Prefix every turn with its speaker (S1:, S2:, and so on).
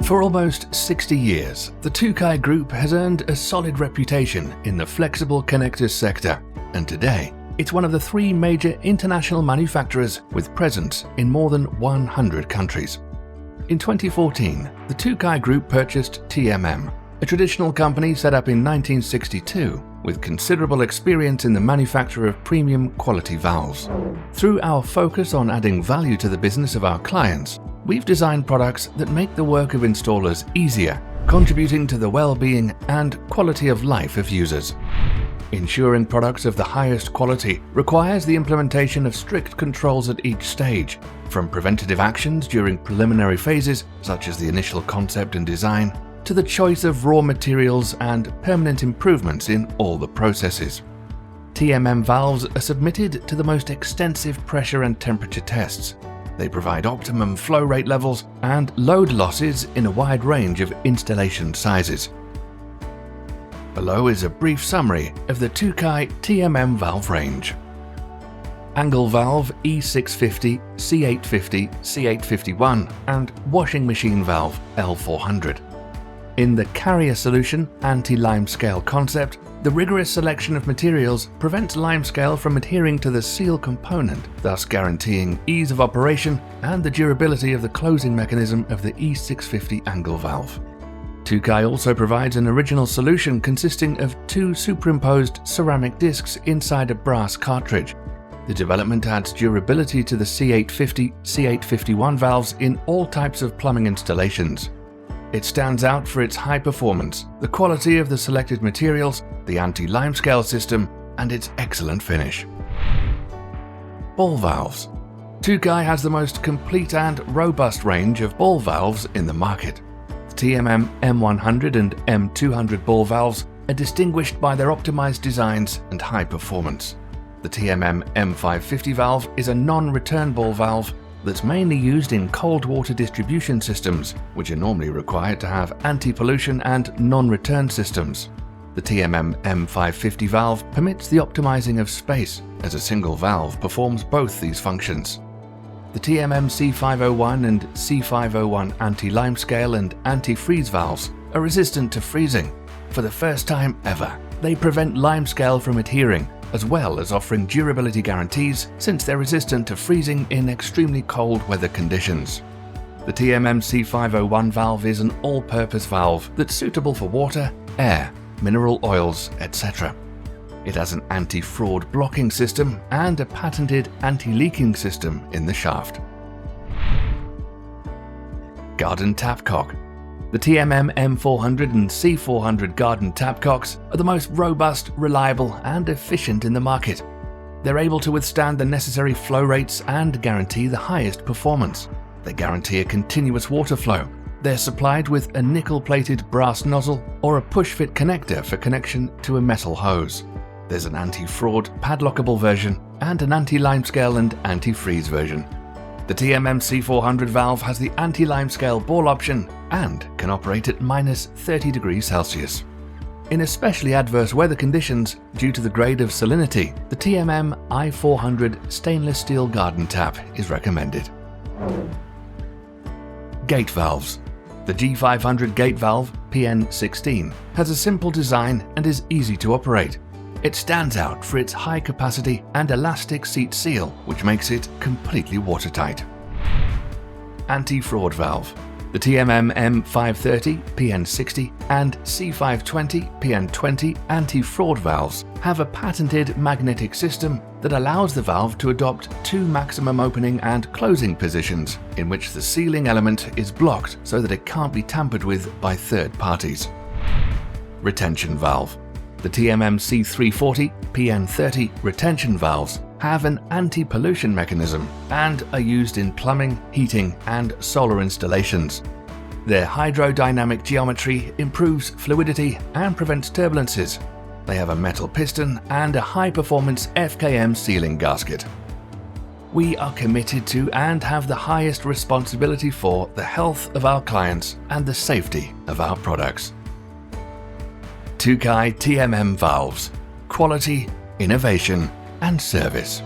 S1: For almost 60 years, the Tucai Group has earned a solid reputation in the flexible connectors sector, and today it's one of the 3 major international manufacturers with presence in more than 100 countries. In 2014, the Tucai Group purchased TMM, a traditional company set up in 1962 with considerable experience in the manufacture of premium quality valves. Through our focus on adding value to the business of our clients, we've designed products that make the work of installers easier, contributing to the well-being and quality of life of users. Ensuring products of the highest quality requires the implementation of strict controls at each stage, from preventative actions during preliminary phases, such as the initial concept and design, to the choice of raw materials and permanent improvements in all the processes. TMM valves are submitted to the most extensive pressure and temperature tests. They provide optimum flow rate levels and load losses in a wide range of installation sizes. Below is a brief summary of the Tucai TMM valve range. Angle valve E650, C850, C851 and washing machine valve L400. In the carrier solution anti-limescale concept, the rigorous selection of materials prevents limescale from adhering to the seal component, thus guaranteeing ease of operation and the durability of the closing mechanism of the E650 angle valve. Tucai also provides an original solution consisting of 2 superimposed ceramic discs inside a brass cartridge. The development adds durability to the C850, C851 valves in all types of plumbing installations. It stands out for its high performance, the quality of the selected materials, the anti-limescale system, and its excellent finish. Ball valves. Tucai has the most complete and robust range of ball valves in the market. The TMM M100 and M200 ball valves are distinguished by their optimized designs and high performance. The TMM M550 valve is a non-return ball valve that's mainly used in cold water distribution systems, which are normally required to have anti-pollution and non-return systems. The TMM M550 valve permits the optimizing of space, as a single valve performs both these functions. The TMM C501 and C501 anti-limescale and anti-freeze valves are resistant to freezing. For the first time ever, they prevent limescale from adhering, as well as offering durability guarantees since they're resistant to freezing in extremely cold weather conditions. The TMM C501 valve is an all-purpose valve that's suitable for water, air, mineral oils, etc. It has an anti-fraud blocking system and a patented anti-leaking system in the shaft. Garden tapcock. The TMM M400 and C400 garden tapcocks are the most robust, reliable and efficient in the market. They're able to withstand the necessary flow rates and guarantee the highest performance. They guarantee a continuous water flow. They're supplied with a nickel-plated brass nozzle or a push-fit connector for connection to a metal hose. There's an anti-fraud padlockable version and an anti-limescale and anti-freeze version. The TMM C400 valve has the anti-limescale ball option and can operate at -30 degrees Celsius. In especially adverse weather conditions, due to the grade of salinity, the TMM I400 stainless steel garden tap is recommended. Gate valves. The G500 gate valve, PN16, has a simple design and is easy to operate. It stands out for its high capacity and elastic seat seal, which makes it completely watertight. Anti-fraud valve. The TMM M530, PN60 and C520, PN20 anti-fraud valves have a patented magnetic system that allows the valve to adopt 2 maximum opening and closing positions in which the sealing element is blocked so that it can't be tampered with by third parties. Retention valve. The TMM C340, PN30 retention valves have an anti-pollution mechanism and are used in plumbing, heating and solar installations. Their hydrodynamic geometry improves fluidity and prevents turbulences. They have a metal piston and a high-performance FKM sealing gasket. We are committed to and have the highest responsibility for the health of our clients and the safety of our products. Tucai TMM valves. Quality, innovation and service.